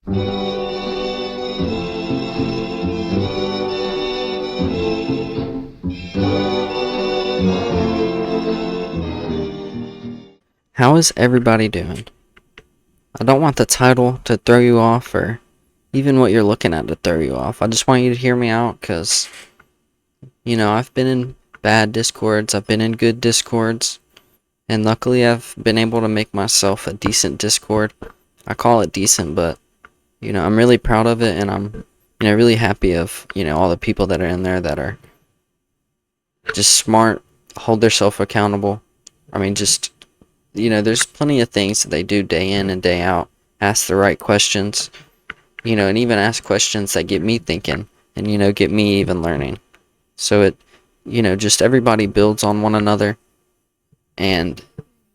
How is everybody doing? I don't want the title to throw you off or even what you're looking at to throw you off. I just want you to hear me out because, I've been in bad Discords, I've been in good Discords, and luckily I've been able to make myself a decent Discord. I call it decent, but, I'm really proud of it and I'm, really happy of, all the people that are in there that are just smart, hold themselves accountable. I mean, just there's plenty of things that they do day in and day out. Ask the right questions, and even ask questions that get me thinking and, get me even learning. So just everybody builds on one another and,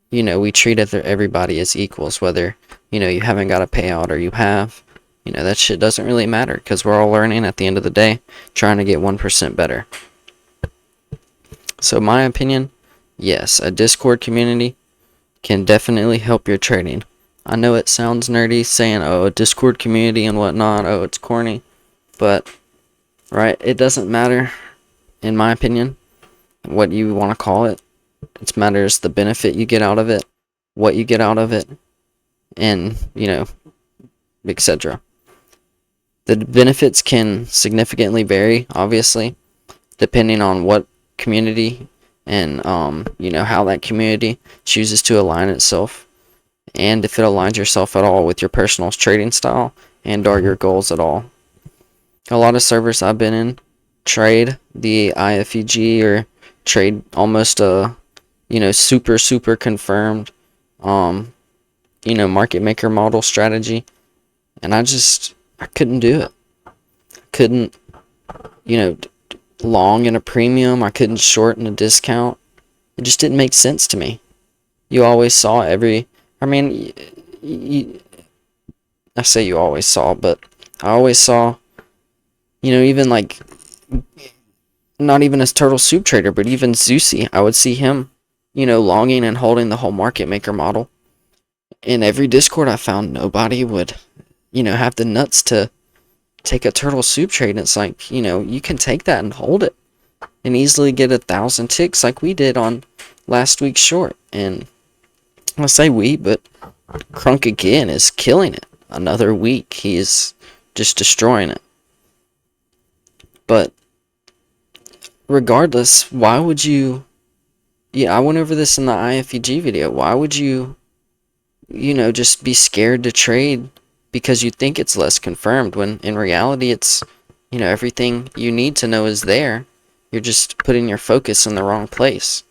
we treat everybody as equals, whether, you haven't got a payout or you have. That shit doesn't really matter because we're all learning at the end of the day, trying to get 1% better. So my opinion, yes, a Discord community can definitely help your trading. I know it sounds nerdy saying, oh, a Discord community and whatnot, oh, it's corny, but, right, it doesn't matter, in my opinion, what you want to call it. It matters the benefit you get out of it, what you get out of it, and, etc. The benefits can significantly vary, obviously, depending on what community and, how that community chooses to align itself, and if it aligns yourself at all with your personal trading style and or your goals at all. A lot of servers I've been in trade the IFEG or trade almost a, super confirmed, market maker model strategy, and I couldn't do it. Couldn't, long in a premium. I couldn't short in a discount. It just didn't make sense to me. You always saw I say you always saw, but I always saw, even like, not even as Turtle Soup Trader, but even Zeusy, I would see him, longing and holding the whole market maker model. In every Discord I found, nobody would, have the nuts to take a Turtle Soup trade. And it's like, you can take that and hold it and easily get 1,000 ticks like we did on last week's short. And I say we, but Crunk again is killing it. Another week, he is just destroying it. But regardless, why would you... Yeah, I went over this in the IFEG video. Why would you, just be scared to trade because you think it's less confirmed when in reality it's, everything you need to know is there. You're just putting your focus in the wrong place.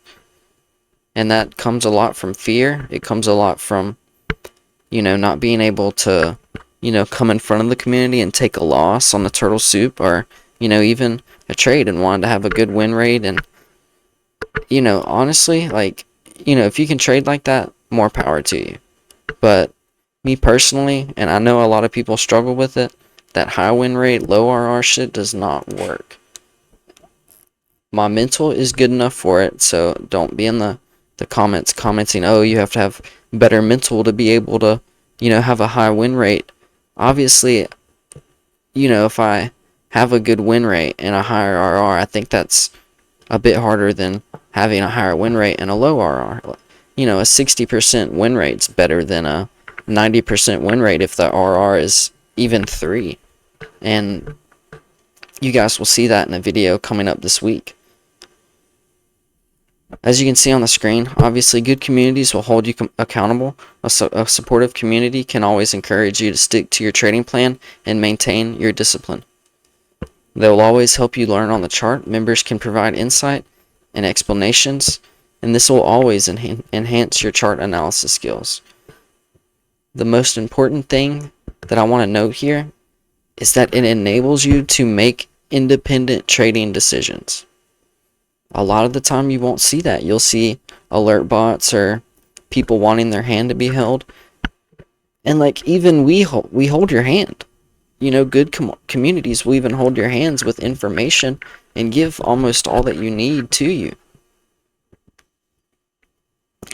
And that comes a lot from fear. It comes a lot from, not being able to, come in front of the community and take a loss on the Turtle Soup or, even a trade and wanting to have a good win rate. And, honestly, like, if you can trade like that, more power to you. But me personally, and I know a lot of people struggle with it, that high win rate, low RR shit does not work. My mental is good enough for it, so don't be in the comments commenting, oh, you have to have better mental to be able to, have a high win rate. Obviously, if I have a good win rate and a higher RR, I think that's a bit harder than having a higher win rate and a low RR. A 60% win rate's better than a 90% win rate if the RR is even 3. And you guys will see that in a video coming up this week. As you can see on the screen, obviously good communities will hold you accountable. A supportive community can always encourage you to stick to your trading plan and maintain your discipline. They will always help you learn on the chart. Members can provide insight and explanations, and this will always enhance your chart analysis skills. The most important thing that I want to note here is that it enables you to make independent trading decisions. A lot of the time you won't see that. You'll see alert bots or people wanting their hand to be held. And like even we hold your hand. Good communities will even hold your hands with information and give almost all that you need to you.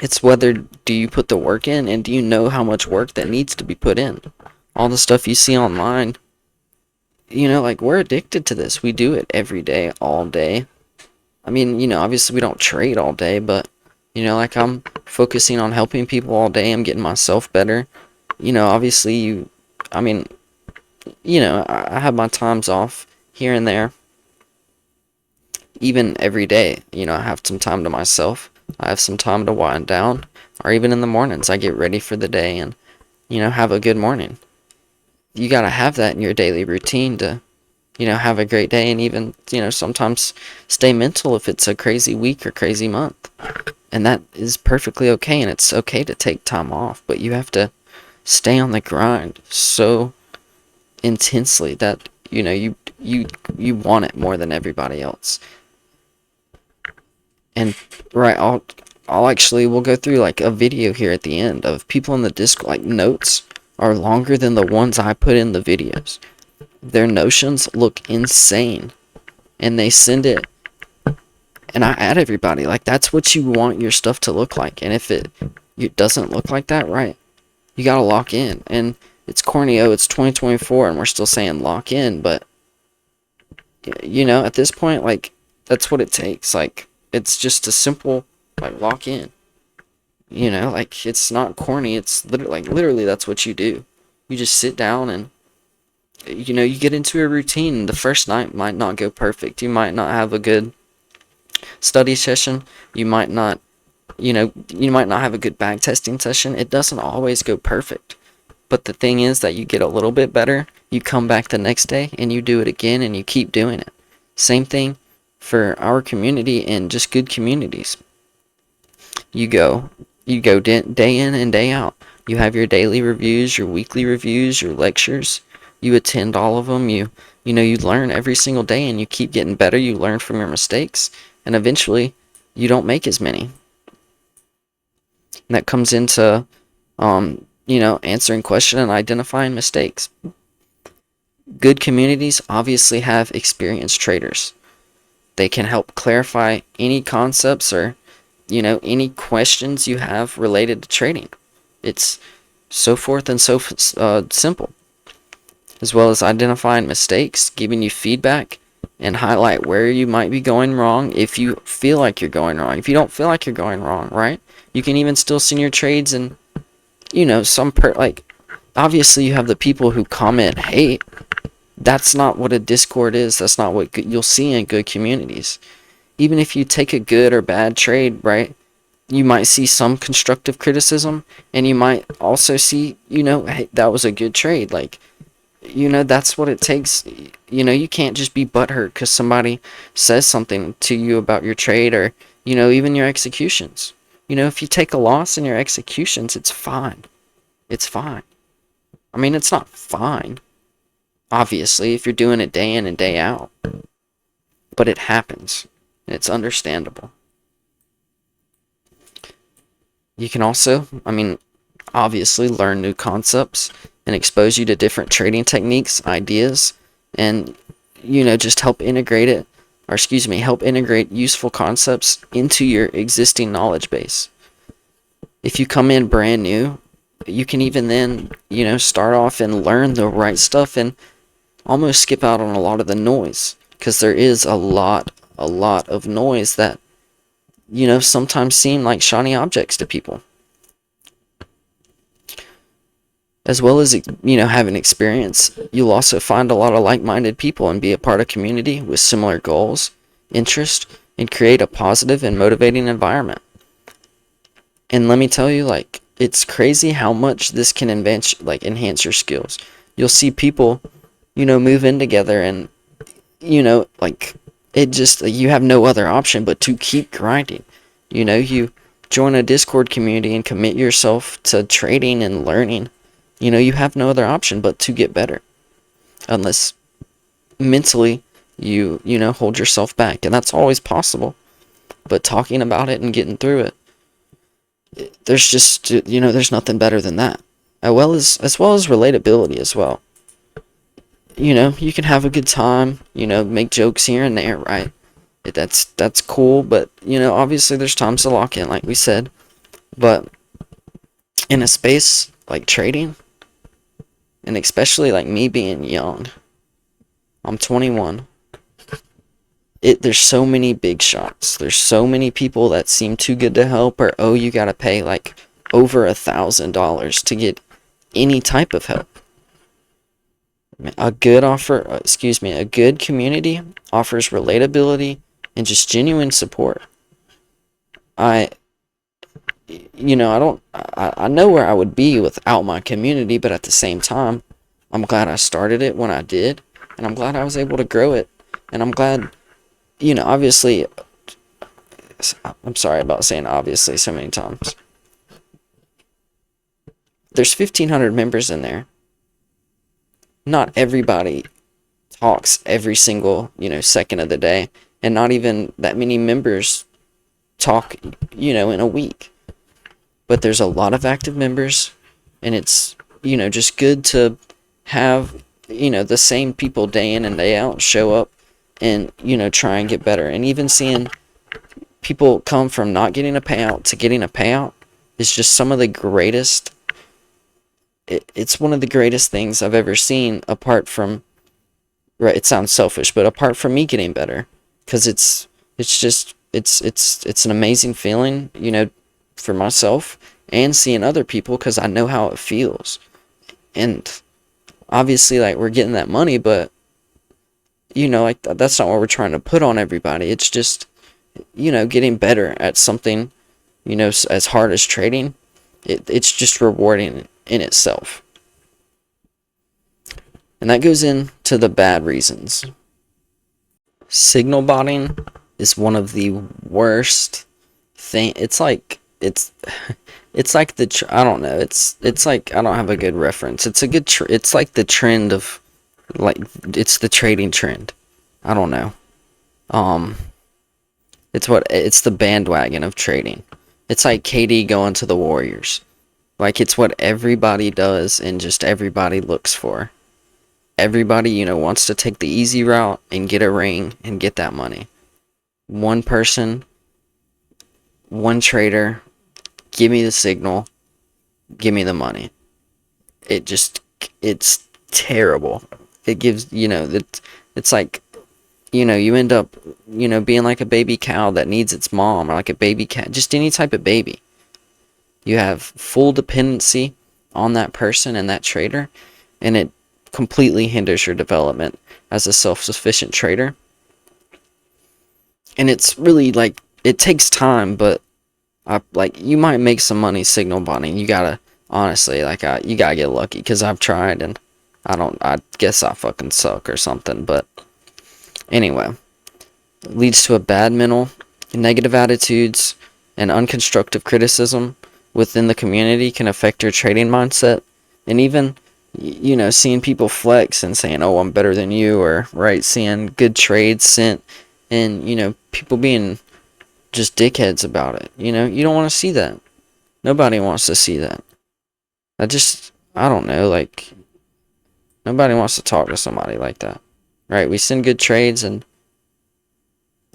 It's whether do you put the work in and do you know how much work that needs to be put in. all the stuff you see online, like we're addicted to this. We do it every day, all day. I mean, obviously we don't trade all day, but, like I'm focusing on helping people all day. I'm getting myself better. Obviously I mean, I have my times off here and there. Even every day, I have some time to myself. I have some time to wind down. Or even in the mornings, I get ready for the day and, have a good morning. You gotta have that in your daily routine to, have a great day and even, sometimes stay mental if it's a crazy week or crazy month. And that is perfectly okay, and it's okay to take time off, but you have to stay on the grind so intensely that, you want it more than everybody else. And right, we'll go through like a video here at the end of people in the Discord, like notes are longer than the ones I put in the videos. Their notions look insane, and they send it, and I add everybody. Like, that's what you want your stuff to look like, and if it doesn't look like that, right, you gotta lock in. And it's corny, it's 2024 and we're still saying lock in, but at this point, like, that's what it takes. Like, it's just a simple, like, lock in. Like, it's not corny. It's literally that's what you do. You just sit down and, you get into a routine. The first night might not go perfect. You might not have a good study session. You might not, you might not have a good back testing session. It doesn't always go perfect. But the thing is that you get a little bit better. You come back the next day and you do it again and you keep doing it. Same thing for our community and just good communities. You go day in and day out. You have your daily reviews, your weekly reviews, your lectures. You attend all of them. You learn every single day and you keep getting better. You learn from your mistakes and eventually you don't make as many. And that comes into, answering questions and identifying mistakes. Good communities obviously have experienced traders. They can help clarify any concepts or, any questions you have related to trading. It's so forth and so simple. As well as identifying mistakes, giving you feedback, and highlight where you might be going wrong if you feel like you're going wrong. If you don't feel like you're going wrong, right? You can even still send your trades and, obviously you have the people who comment hate. That's not what a Discord is. That's not what you'll see in good communities. Even if you take a good or bad trade, right, you might see some constructive criticism, and you might also see, hey, that was a good trade. Like, that's what it takes. You can't just be butthurt because somebody says something to you about your trade or, even your executions. If you take a loss in your executions, it's fine. It's fine. I mean, it's not fine, obviously, if you're doing it day in and day out. But it happens. It's understandable. You can also, obviously learn new concepts and expose you to different trading techniques, ideas, and, just help integrate useful concepts into your existing knowledge base. If you come in brand new, you can even then, start off and learn the right stuff and almost skip out on a lot of the noise, because there is a lot of noise that, sometimes seem like shiny objects to people. As well as, having experience, you'll also find a lot of like-minded people and be a part of community with similar goals, interests, and create a positive and motivating environment. And let me tell you, like, it's crazy how much this can enhance your skills. You'll see people, move in together and, it just, you have no other option but to keep grinding. You join a Discord community and commit yourself to trading and learning. You have no other option but to get better. Unless mentally you hold yourself back. And that's always possible. But talking about it and getting through it, there's just, there's nothing better than that. As well as relatability as well. You can have a good time, make jokes here and there, right? That's cool, but, obviously there's times to lock in, like we said. But in a space like trading, And especially like me being young. I'm 21. There's so many big shots. There's so many people that seem too good to help, or oh, you gotta pay like over $1,000 to get any type of help. A good community offers relatability and just genuine support. I I know where I would be without my community, but at the same time, I'm glad I started it when I did, and I'm glad I was able to grow it, and I'm glad, obviously, I'm sorry about saying obviously so many times. There's 1,500 members in there. Not everybody talks every single, second of the day, and not even that many members talk, in a week. But there's a lot of active members, and it's, just good to have, the same people day in and day out show up and, try and get better. And even seeing people come from not getting a payout to getting a payout is just some of the greatest. It's one of the greatest things I've ever seen, apart from, right, it sounds selfish, but apart from me getting better, because it's an amazing feeling, for myself, and seeing other people, because I know how it feels. And obviously, like, we're getting that money, but like, that's not what we're trying to put on everybody. It's just, getting better at something, as hard as trading. It's just rewarding in itself. And that goes into the bad reasons. Signal botting is one of the worst thing. It's like I don't know. It's like, I don't have a good reference. It's like the trend of, like, it's the trading trend. I don't know. It's the bandwagon of trading. It's like KD going to the Warriors. Like, it's what everybody does and just everybody looks for. Everybody, wants to take the easy route and get a ring and get that money. One person, one trader, give me the signal, give me the money. It's terrible. It gives, it's like, you end up, being like a baby cow that needs its mom, or like a baby cat, just any type of baby. You have full dependency on that person and that trader, and it completely hinders your development as a self-sufficient trader. And it's really, like, it takes time, but you might make some money signal botting. You gotta, honestly, you gotta get lucky, because I've tried, and I guess I fucking suck or something. But anyway, it leads to a bad mental, negative attitudes, and unconstructive criticism within the community can affect your trading mindset. And even, seeing people flex and saying, oh, I'm better than you, or, right, seeing good trades sent, and, people being just dickheads about it. You don't want to see that. Nobody wants to see that. I don't know, like, nobody wants to talk to somebody like that. Right? We send good trades, and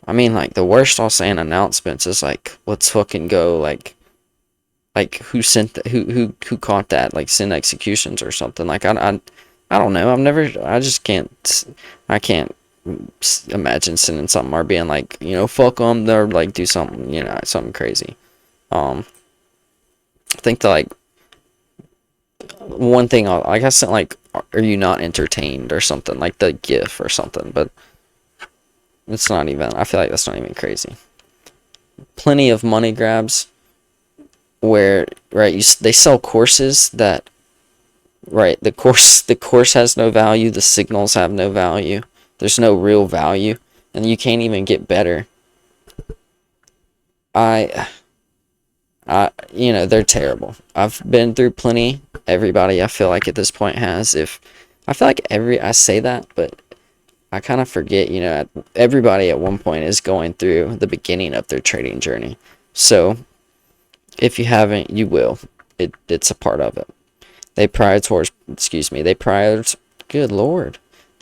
I mean, like, the worst I'll say in announcements is like, let's fucking go, like who sent who caught that, like, send executions or something. Like, I don't know. I can't imagine sending something or being like, fuck them, or like do something, something crazy. I think that, like, one thing I sent, like, are you not entertained or something, like the GIF or something, but it's not even, I feel like that's not even crazy. Plenty of money grabs where, right, they sell courses that, right, the course has no value, the signals have no value, there's no real value, and you can't even get better. They're terrible. I've been through plenty. Everybody, I feel like, at this point has. I feel like I say that, but I kind of forget, everybody at one point is going through the beginning of their trading journey. So, if you haven't, you will. It's a part of it. They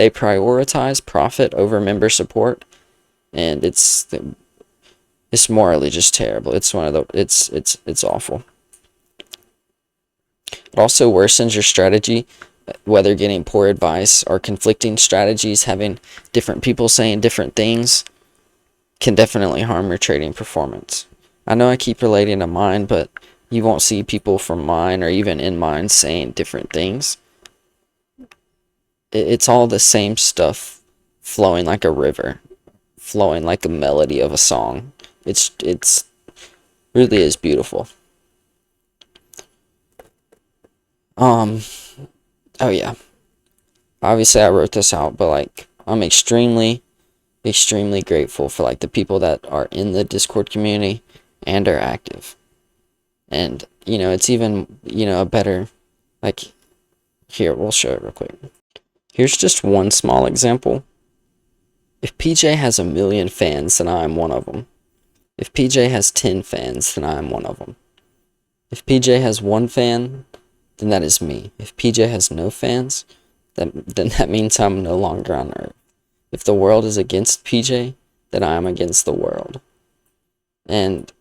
prioritize profit over member support, and it's morally just terrible. It's it's awful. It also worsens your strategy whether getting poor advice or conflicting strategies, having different people saying different things can definitely harm your trading performance. I know I keep relating to mine, but you won't see people from mine or even in mine saying different things. It's all the same stuff flowing like a river, flowing like a melody of a song. It's really is beautiful. Oh yeah. Obviously I wrote this out, but like I'm extremely grateful for like the people that are in the Discord community and are active. And it's even, a better, like, here, we'll show it real quick. Here's just one small example. If PJ has 1,000,000 fans, then I'm one of them. If PJ has 10 fans, then I'm one of them. If PJ has 1 fan, then that is me. If PJ has no fans, then that means I'm no longer on Earth. If the world is against PJ, then I'm against the world. And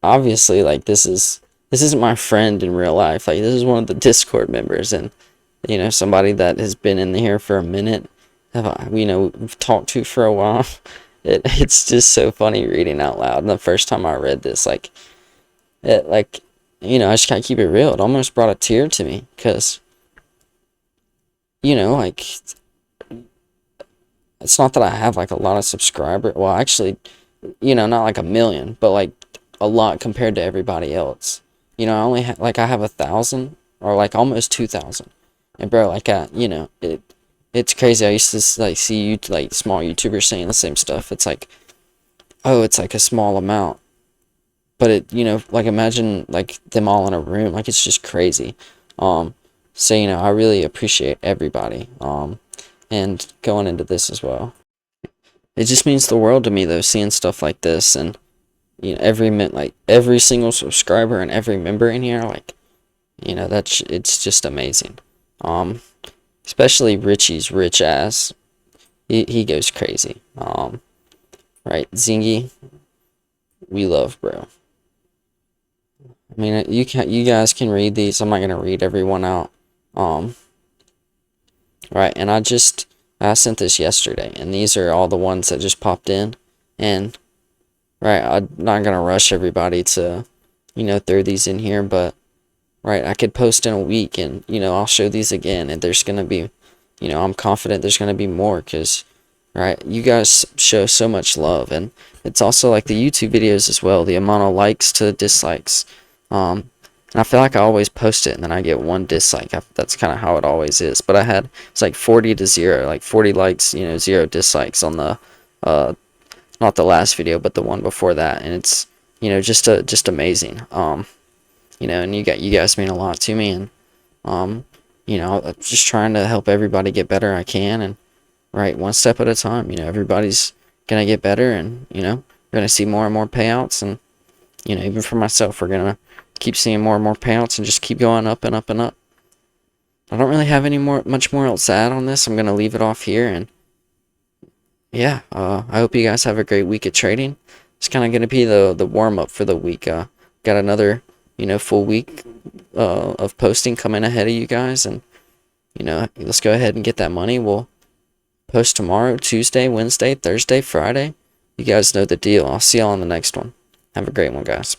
obviously, like, this isn't my friend in real life. Like, this is one of the Discord members, and somebody that has been in here for a minute, we've talked to for a while. It's just so funny reading out loud. And the first time I read this, I just gotta keep it real. It almost brought a tear to me, because like, it's not that I have like a lot of subscribers. Well, actually, not like 1,000,000, but like a lot compared to everybody else. I only I have 1,000 or like almost 2,000. And bro, it's crazy. I used to like see you like small YouTubers saying the same stuff. It's like, oh, it's like a small amount, but like imagine like them all in a room. Like it's just crazy. So I really appreciate everybody. And going into this as well, it just means the world to me though, seeing stuff like this, and every single subscriber and every member in here, like it's just amazing. Especially Richie's rich ass. He goes crazy. Right, Zingy, we love, bro. I mean, you guys can read these. I'm not gonna read everyone out. Right, and I sent this yesterday, and these are all the ones that just popped in, and right, I'm not gonna rush everybody to, throw these in here, but right, I could post in a week, and I'll show these again, and there's gonna be, I'm confident there's gonna be more, because right, you guys show so much love, and it's also like the YouTube videos as well, the amount of likes to dislikes. And I feel like I always post it and then I get 1 dislike. That's kind of how it always is. But it's like 40 to 0, like 40 likes, 0 dislikes on the, not the last video, but the one before that. And it's, just amazing. And you guys mean a lot to me. And, I'm just trying to help everybody get better I can. And, right, one step at a time, everybody's going to get better, and, we're going to see more and more payouts. And, even for myself, we're going to keep seeing more and more payouts and just keep going up and up and up. I don't really have much more else to add on this. I'm going to leave it off here, and yeah, I hope you guys have a great week of trading. It's kind of going to be the warm-up for the week. Got another, full week of posting coming ahead of you guys, and, let's go ahead and get that money. We'll post tomorrow, Tuesday, Wednesday, Thursday, Friday. You guys know the deal. I'll see y'all on the next one. Have a great one, guys.